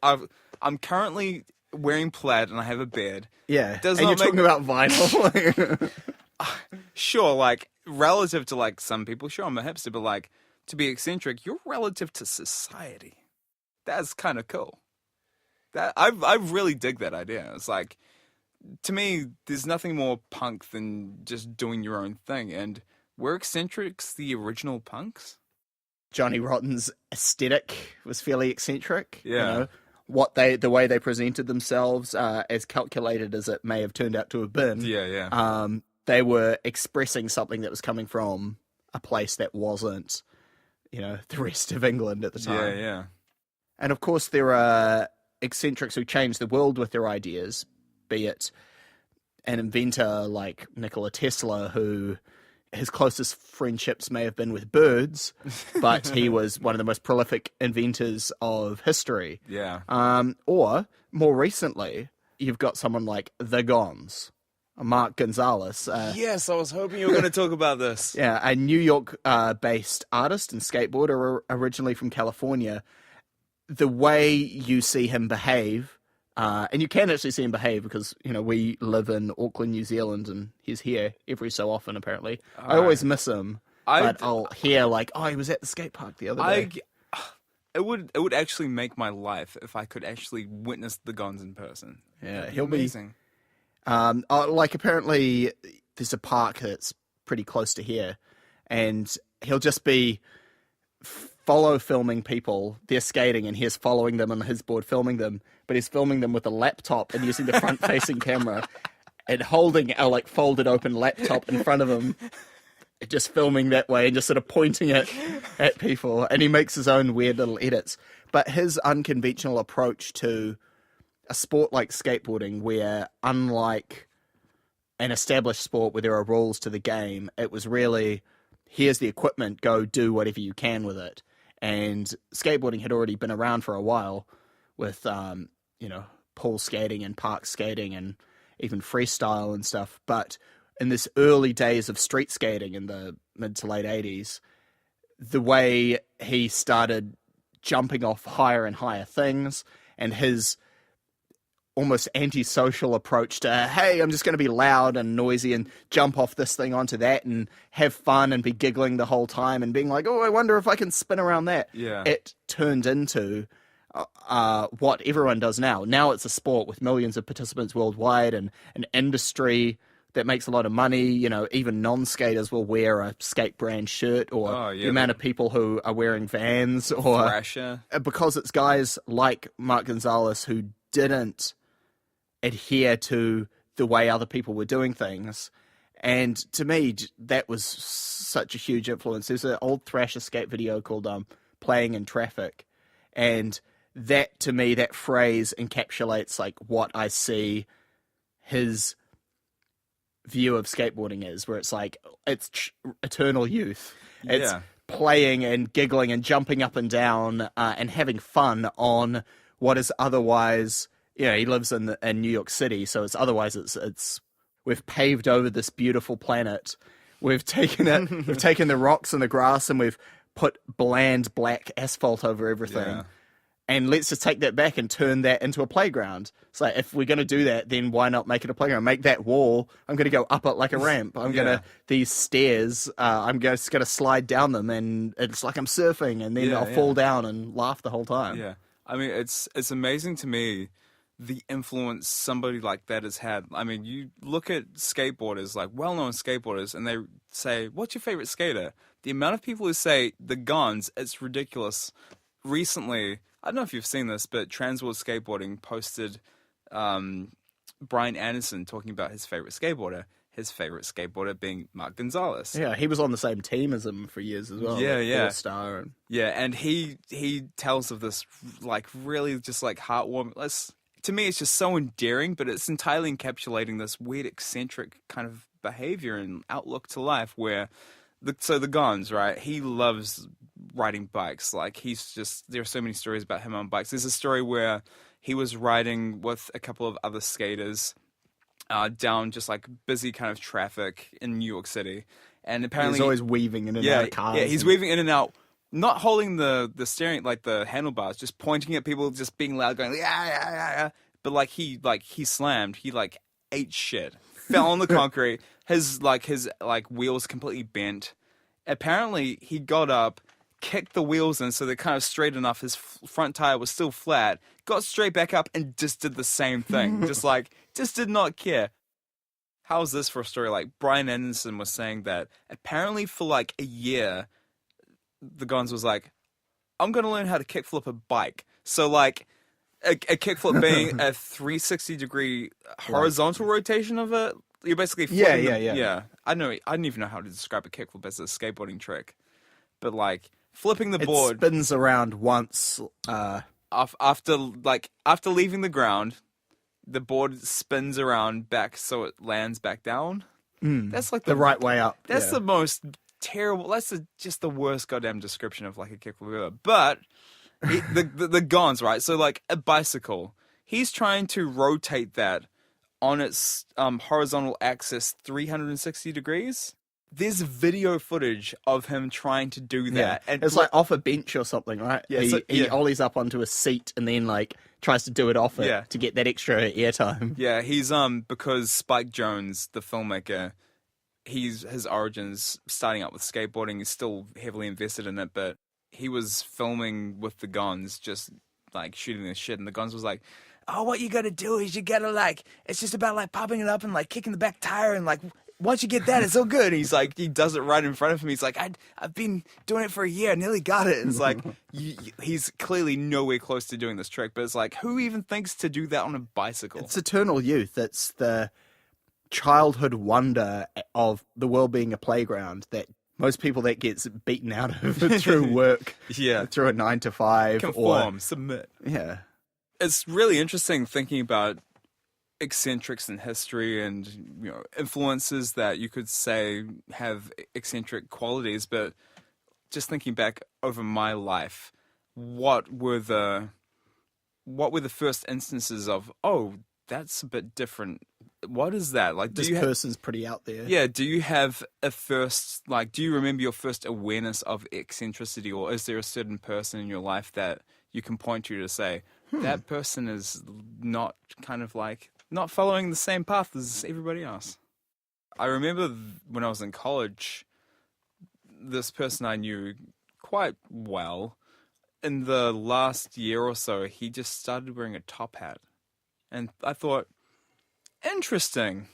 I'm currently wearing plaid and I have a beard. Yeah. And you're talking about vinyl. Sure, like relative to like some people, sure, I'm a hipster, but like to be eccentric, you're relative to society. That's kind of cool. I really dig that idea. It's like, to me, there's nothing more punk than just doing your own thing. And were eccentrics the original punks? Johnny Rotten's aesthetic was fairly eccentric. Yeah. The way they presented themselves, as calculated as it may have turned out to have been. Yeah. They were expressing something that was coming from a place that wasn't, the rest of England at the time. Yeah. And of course, there are eccentrics who change the world with their ideas, be it an inventor like Nikola Tesla, who his closest friendships may have been with birds, but he was one of the most prolific inventors of history. Yeah. Or more recently, you've got someone like the Gons, Mark Gonzalez. Yes, I was hoping you were going to talk about this. Yeah, a New York based artist and skateboarder originally from California. The way you see him behave, and you can actually see him behave because, we live in Auckland, New Zealand, and he's here every so often, apparently. I always miss him, but I'll hear like, oh, he was at the skate park the other day. It would actually make my life if I could actually witness the Gons in person. Yeah, he'll be amazing. Apparently there's a park that's pretty close to here, and he'll just be filming people. They're skating, and he's following them on his board, filming them, but he's filming them with a laptop and using the front-facing camera and holding a folded open laptop in front of him, just filming that way and just sort of pointing it at people. And he makes his own weird little edits. But his unconventional approach to a sport like skateboarding, where unlike an established sport where there are rules to the game, it was really, here's the equipment, go do whatever you can with it. And skateboarding had already been around for a while with, pool skating and park skating and even freestyle and stuff. But in this early days of street skating in the mid to late 80s, the way he started jumping off higher and higher things, and his almost antisocial approach to, hey, I'm just going to be loud and noisy and jump off this thing onto that and have fun and be giggling the whole time and being like, oh, I wonder if I can spin around that. Yeah. It turned into what everyone does now. Now it's a sport with millions of participants worldwide and an industry that makes a lot of money. Even non-skaters will wear a skate brand shirt, or the amount of people who are wearing Vans, or Thrasher. Because it's guys like Mark Gonzalez who didn't adhere to the way other people were doing things. And to me, that was such a huge influence. There's an old Thrasher skate video called Playing in Traffic. And that, to me, that phrase encapsulates what I see his view of skateboarding is, where it's it's eternal youth. It's playing and giggling and jumping up and down and having fun on what is otherwise, he lives in New York City, so it's we've paved over this beautiful planet. We've taken the rocks and the grass, and we've put bland black asphalt over everything. Yeah. And let's just take that back and turn that into a playground. So if we're going to do that, then why not make it a playground? Make that wall, I'm going to go up it like a ramp. These stairs, I'm just going to slide down them, and it's like I'm surfing, and then I'll fall down and laugh the whole time. Yeah. I mean, it's amazing to me the influence somebody like that has had. I mean, you look at skateboarders, well-known skateboarders, and they say, what's your favorite skater? The amount of people who say the Gons, it's ridiculous. Recently, I don't know if you've seen this, but Transworld Skateboarding posted Brian Anderson talking about his favorite skateboarder being Mark Gonzalez. Yeah, he was on the same team as him for years as well. Yeah. Star and... Yeah, and he tells of this really just heartwarming. To me, it's just so endearing, but it's entirely encapsulating this weird eccentric kind of behavior and outlook to life. Where the Gons, right? He loves riding bikes. There are so many stories about him on bikes. There's a story where he was riding with a couple of other skaters down just busy kind of traffic in New York City, and apparently he's always weaving in and out of cars. Yeah, he's weaving in and out, not holding the steering the handlebars, just pointing at people, just being loud, going yeah. But he slammed, he ate shit, fell on the concrete. His wheels completely bent. Apparently, he got up, kicked the wheels in so they're kind of straight enough. His front tire was still flat. Got straight back up and just did the same thing. just did not care. How's this for a story? Brian Anderson was saying that apparently for a year, the Gons was I'm going to learn how to kickflip a bike. So a kickflip being a 360-degree horizontal rotation of it. You're basically flipping yeah. I didn't even know how to describe a kickflip as a skateboarding trick. But flipping the board. It spins around once. after leaving the ground, the board spins around back so it lands back down. That's like The right way up. That's yeah. the most terrible. That's just the worst goddamn description of like a kickflip ever. But the Gons, right? So like a bicycle, he's trying to rotate that on its horizontal axis 360 degrees. There's video footage of him trying to do that. Yeah. And It's like off a bench or something, right? Yeah, He ollies up onto a seat and then like tries to do it off it to get that extra airtime. Yeah, he's because Spike Jonze, the filmmaker, his origins starting out with skateboarding, is still heavily invested in it, but he was filming with the Gons, just like shooting this shit, and the Gons was like, "Oh, what you gotta do is you gotta like, it's just about like popping it up and like kicking the back tire, and like once you get that, it's all good." And he's like, he does it right in front of him. He's like, I've been doing it for a year, I nearly got it. And it's like, he's clearly nowhere close to doing this trick, but it's like, who even thinks to do that on a bicycle? It's eternal youth. It's the childhood wonder of the world being a playground that most people that gets beaten out of through work, through a 9 to 5, Conform, submit. Yeah. It's really interesting thinking about eccentrics in history and, you know, influences that you could say have eccentric qualities, but just thinking back over my life, what were the first instances of, oh, that's a bit different? What is that? Like, This person's pretty out there. Yeah, do you have a first, like, do you remember your first awareness of eccentricity, or is there a certain person in your life that you can point to say, that person is not kind of like, not following the same path as everybody else? I remember when I was in college, this person I knew quite well, in the last year or so, he just started wearing a top hat. And I thought, interesting.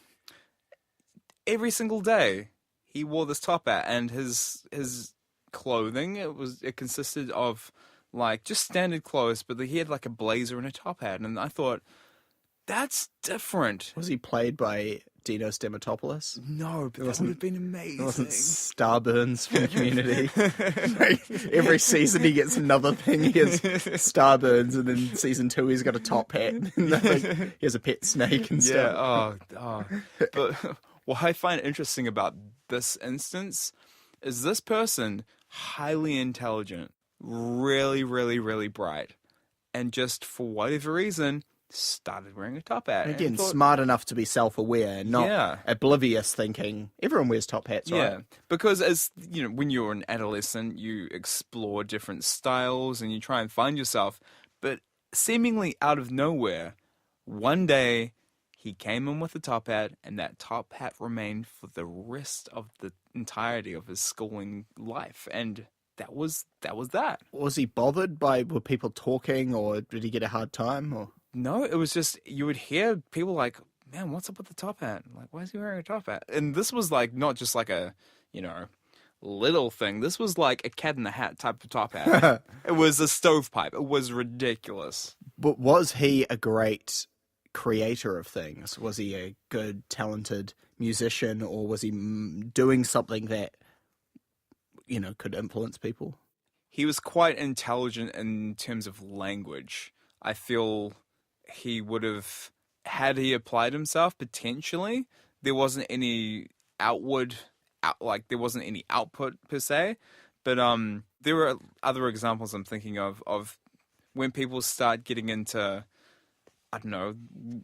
Every single day he wore this top hat, and his clothing, it consisted of like just standard clothes, but he had like a blazer and a top hat, and I thought, that's different. Was he played by Dino Stamatopoulos? No, but that would have been amazing. It wasn't Starburns from Community. Like, every season he gets another thing. He has Starburns, and then season 2 he's got a top hat. And like, he has a pet snake and stuff. Oh. But what I find interesting about this instance is this person, highly intelligent, really, really, really bright, and just for whatever reason, started wearing a top hat. Again, smart enough to be self-aware, not oblivious, thinking everyone wears top hats, right? Yeah, because as you know, when you're an adolescent, you explore different styles and you try and find yourself. But seemingly out of nowhere, one day he came in with a top hat, and that top hat remained for the rest of the entirety of his schooling life, and that was that. Was he bothered by were people talking, or did he get a hard time, or? No, it was just, you would hear people like, man, what's up with the top hat? Like, why is he wearing a top hat? And this was like, not just like a, you know, little thing. This was like a cat in the hat type of top hat. It was a stovepipe. It was ridiculous. But was he a great creator of things? Was he a good, talented musician, or was he doing something that, you know, could influence people? He was quite intelligent in terms of language. I feel he would have, had he applied himself, potentially, there wasn't any there wasn't any output per se, but there are other examples I'm thinking of when people start getting into, I don't know,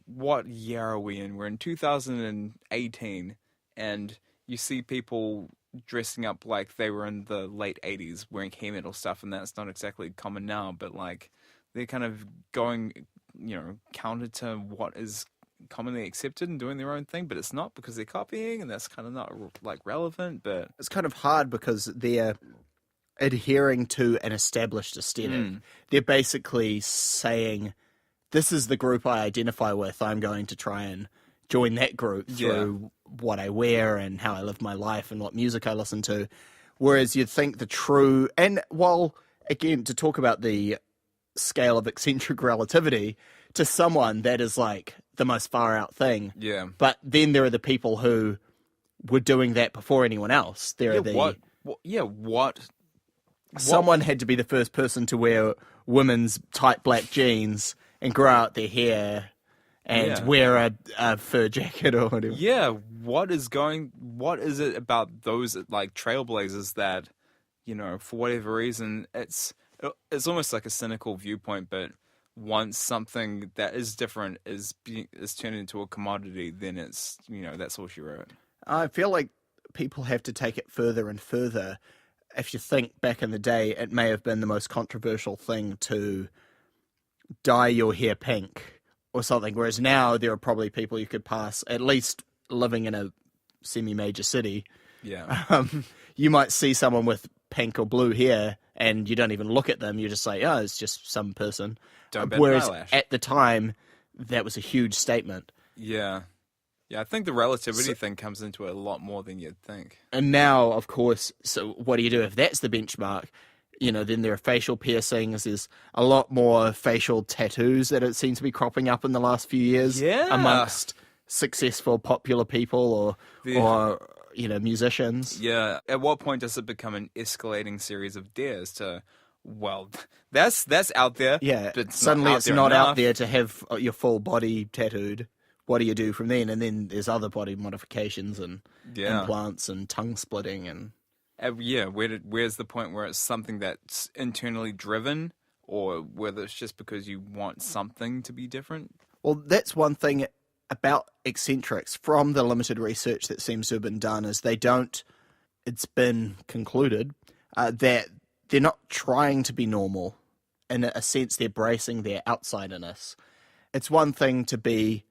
what year are we in? We're in 2018, and you see people dressing up like they were in the late 80s, wearing hair metal stuff, and that's not exactly common now, but like, they're kind of going, you know, counter to what is commonly accepted and doing their own thing, but it's not, because they're copying, and that's kind of not like relevant. But it's kind of hard because they're adhering to an established aesthetic. They're basically saying, this is the group I identify with. I'm going to try and join that group through what I wear and how I live my life and what music I listen to. Whereas you'd think the true, and while, again, to talk about the scale of eccentric relativity, to someone that is like the most far out thing. Yeah. But then there are the people who were doing that before anyone else. There are the what someone had to be the first person to wear women's tight black jeans and grow out their hair and wear a fur jacket or whatever. Yeah, what is it about those like trailblazers that, for whatever reason, it's almost like a cynical viewpoint, but once something that is different is turned into a commodity, then it's, that's all she wrote. I feel like people have to take it further and further. If you think back in the day, it may have been the most controversial thing to dye your hair pink or something, whereas now there are probably people you could pass, at least living in a semi-major city. Yeah. You might see someone with pink or blue hair and you don't even look at them. You just say, oh, it's just some person. Don't bet an Whereas eyelash. at the time, that was a huge statement. Yeah. Yeah, I think the relativity thing comes into it a lot more than you'd think. And now, of course, so what do you do if that's the benchmark? Then there are facial piercings. There's a lot more facial tattoos that it seems to be cropping up in the last few years amongst successful, popular people or musicians. Yeah. At what point does it become an escalating series of dares to, well, that's out there. Yeah, but suddenly it's there not enough. out there to have your full body tattooed. What do you do from then? And then there's other body modifications and implants and tongue splitting and where's the point where it's something that's internally driven, or whether it's just because you want something to be different? Well, that's one thing about eccentrics from the limited research that seems to have been done is it's been concluded that they're not trying to be normal. In a sense, they're bracing their outsiderness. It's one thing to be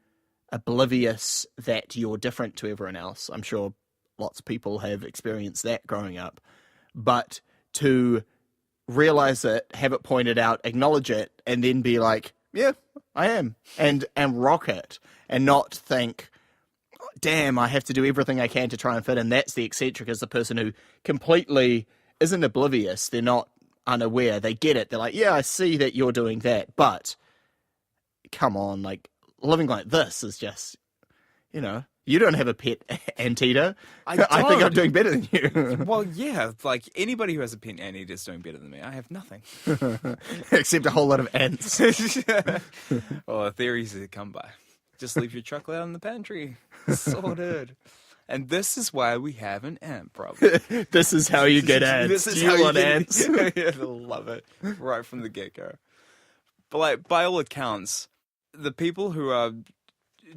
oblivious that you're different to everyone else. I'm sure lots of people have experienced that growing up. But to realize it, have it pointed out, acknowledge it, and then be like, yeah, I am, and rock it, and not think, damn, I have to do everything I can to try and fit in. That's the eccentric, is the person who completely isn't oblivious. They're not unaware. They get it. They're like, yeah, I see that you're doing that, but come on, like, living like this is just, you don't have a pet anteater. I think I'm doing better than you. Well, yeah, like anybody who has a pet anteater is doing better than me. I have nothing. Except a whole lot of ants. Well, they're easy to come by. Just leave your chocolate out in the pantry. Sorted. And this is why we have an ant problem. This is how you get ants. This is Do you how want you get ants? Yeah, I love it. Right from the get-go. But like, by all accounts, the people who are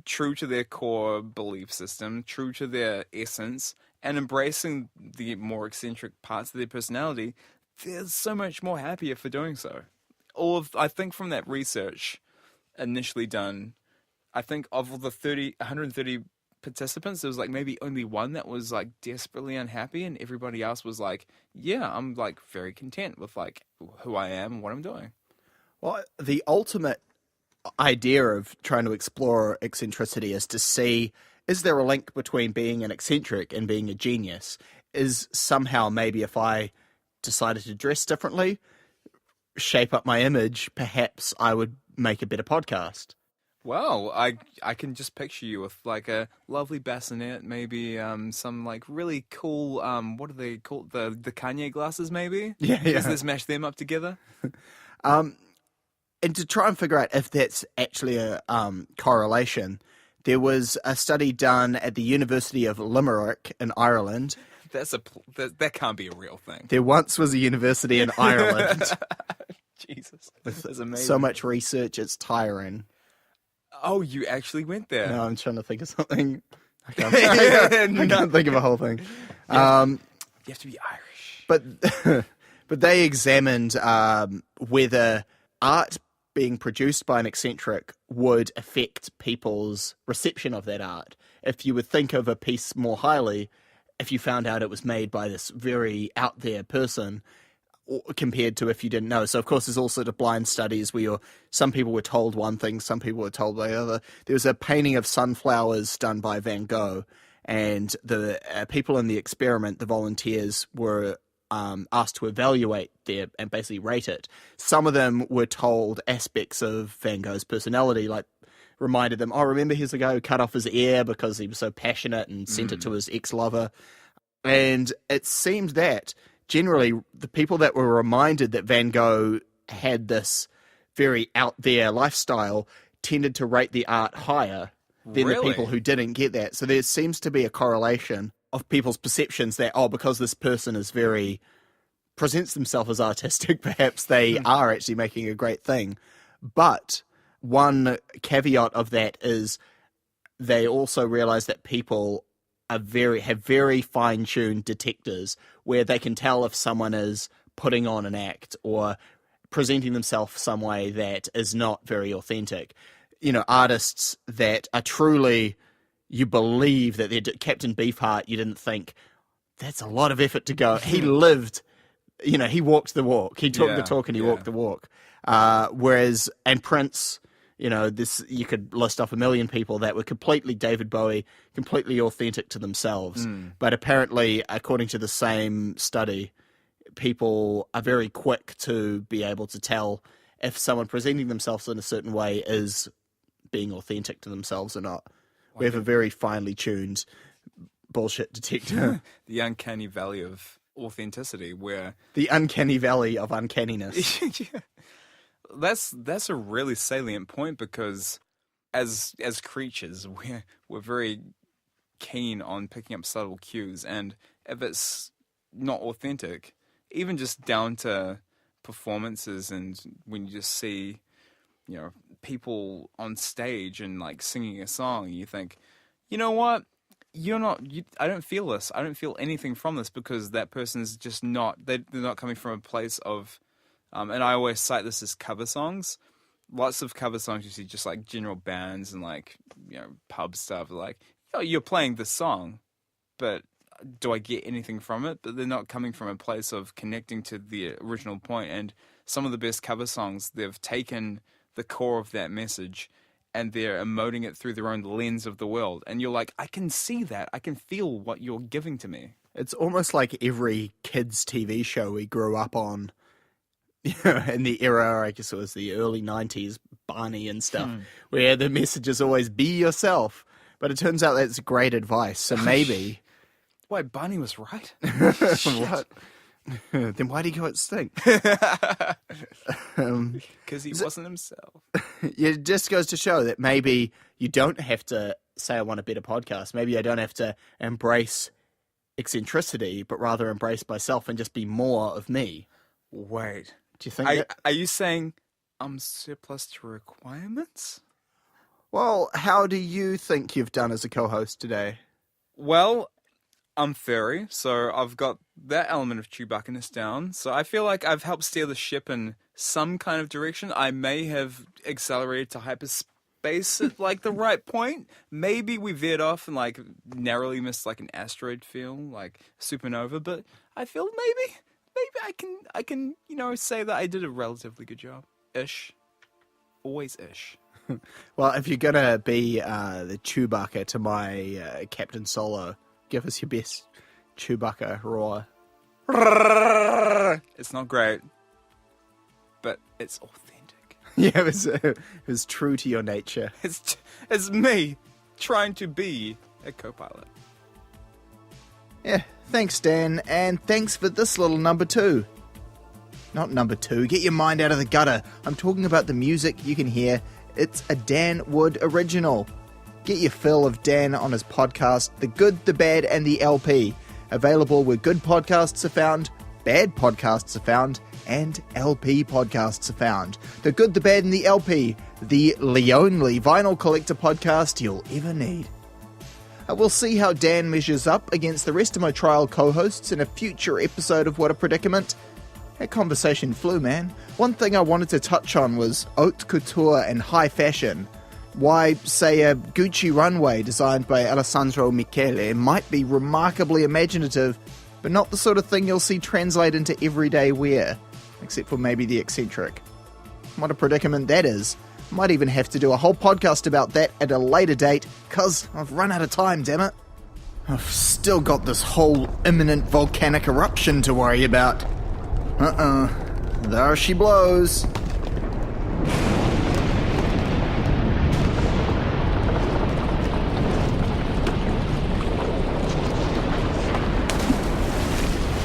true to their core belief system, true to their essence, and embracing the more eccentric parts of their personality, they're so much more happier for doing so. I think from that research initially done, I think of the 130 participants, there was like maybe only one that was like desperately unhappy, and everybody else was like, yeah, I'm like very content with like who I am and what I'm doing. Well, the ultimate idea of trying to explore eccentricity is to see, is there a link between being an eccentric and being a genius? Is somehow maybe if I decided to dress differently, shape up my image, perhaps I would make a better podcast. Well, I can just picture you with like a lovely bassinet, maybe some like really cool what are they called, the Kanye glasses maybe? Yeah. Let's mash them up together. And to try and figure out if that's actually a correlation, there was a study done at the University of Limerick in Ireland. That can't be a real thing. There once was a university in Ireland. Jesus, that's amazing. So much research, it's tiring. Oh, you actually went there? No, I'm trying to think of something. I can't think of a whole thing. You have to be Irish. But they examined whether art being produced by an eccentric would affect people's reception of that art. If you would think of a piece more highly, if you found out it was made by this very out there person, compared to if you didn't know. So, of course, there's also the blind studies where some people were told one thing, some people were told by the other. There was a painting of sunflowers done by Van Gogh, and the people in the experiment, the volunteers, were asked to evaluate and basically rate it. Some of them were told aspects of Van Gogh's personality, like reminded them, oh, remember here's the guy who cut off his ear because he was so passionate and sent it to his ex-lover. And it seemed that generally the people that were reminded that Van Gogh had this very out there lifestyle tended to rate the art higher than the Really? people who didn't get that. So there seems to be a correlation of people's perceptions that, because this person is presents themselves as artistic, perhaps they are actually making a great thing. But one caveat of that is they also realize that people have very fine-tuned detectors where they can tell if someone is putting on an act or presenting themselves some way that is not very authentic. Artists that are truly, you believe that they're Captain Beefheart, you didn't think, that's a lot of effort to go. He lived, he walked the walk. He talked the talk and he walked the walk. And Prince, you could list off a million people that were completely David Bowie, completely authentic to themselves. But apparently, according to the same study, people are very quick to be able to tell if someone presenting themselves in a certain way is being authentic to themselves or not. We have a very finely tuned bullshit detector. The uncanny valley of authenticity, where The uncanny valley of uncanniness. yeah. That's a really salient point, because as creatures, we're very keen on picking up subtle cues, and if it's not authentic, even just down to performances, and when you just see, people on stage and like singing a song, you think, you know what? I don't feel this. I don't feel anything from this, because that person's just not, they're not coming from a place of, and I always cite this as cover songs. Lots of cover songs you see, just like general bands and like, pub stuff, like, you're playing the song, but do I get anything from it? But they're not coming from a place of connecting to the original point. And some of the best cover songs, they've taken the core of that message and they're emoting it through their own lens of the world. And you're like, I can see that. I can feel what you're giving to me. It's almost like every kids' TV show we grew up on, in the era, I guess it was the early 90s, Barney and stuff, where the message is always be yourself. But it turns out that's great advice. So maybe... Wait, Barney was right? What? Then why did he go extinct? Because he wasn't himself. It just goes to show that maybe you don't have to say, I want a better podcast. Maybe I don't have to embrace eccentricity, but rather embrace myself and just be more of me. Wait. Do you think that? Are you saying I'm surplus to requirements? Well, how do you think you've done as a co-host today? Well, I'm furry, so I've got that element of Chewbacca-ness down. So I feel like I've helped steer the ship in some kind of direction. I may have accelerated to hyperspace at like the right point. Maybe we veered off and like narrowly missed like an asteroid field, like supernova. But I feel maybe I can say that I did a relatively good job. Ish. Always ish. Well, if you're going to be the Chewbacca to my Captain Solo, give us your best Chewbacca roar. It's not great, but it's authentic. Yeah, it was true to your nature. It's me trying to be a co-pilot. Yeah, thanks, Dan, and thanks for this little number 2. Not number 2, get your mind out of the gutter. I'm talking about the music you can hear. It's a Dan Wood original. Get your fill of Dan on his podcast, The Good, the Bad, and the LP. Available where good podcasts are found, bad podcasts are found, and LP podcasts are found. The Good, the Bad, and the LP, the only vinyl collector podcast you'll ever need. We'll see how Dan measures up against the rest of my trial co-hosts in a future episode of What a Predicament. That conversation flew, man. One thing I wanted to touch on was haute couture and high fashion. Why, say, a Gucci runway designed by Alessandro Michele might be remarkably imaginative, but not the sort of thing you'll see translate into everyday wear, except for maybe the eccentric. What a predicament that is. Might even have to do a whole podcast about that at a later date, 'cause I've run out of time, damn it. I've still got this whole imminent volcanic eruption to worry about. There she blows.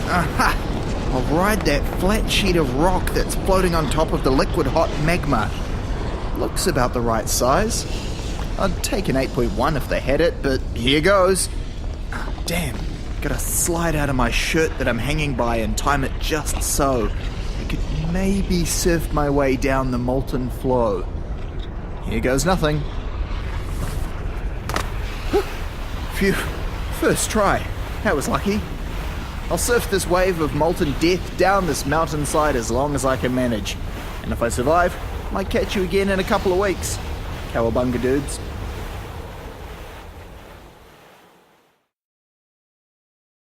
Aha! ride that flat sheet of rock that's floating on top of the liquid hot magma. Looks about the right size. I'd take an 8.1 if they had it, but here goes. Damn, gotta slide out of my shirt that I'm hanging by and time it just so. I could maybe surf my way down the molten flow. Here goes nothing. Phew, first try. That was lucky. I'll surf this wave of molten death down this mountainside as long as I can manage. And if I survive, might catch you again in a couple of weeks. Cowabunga, dudes.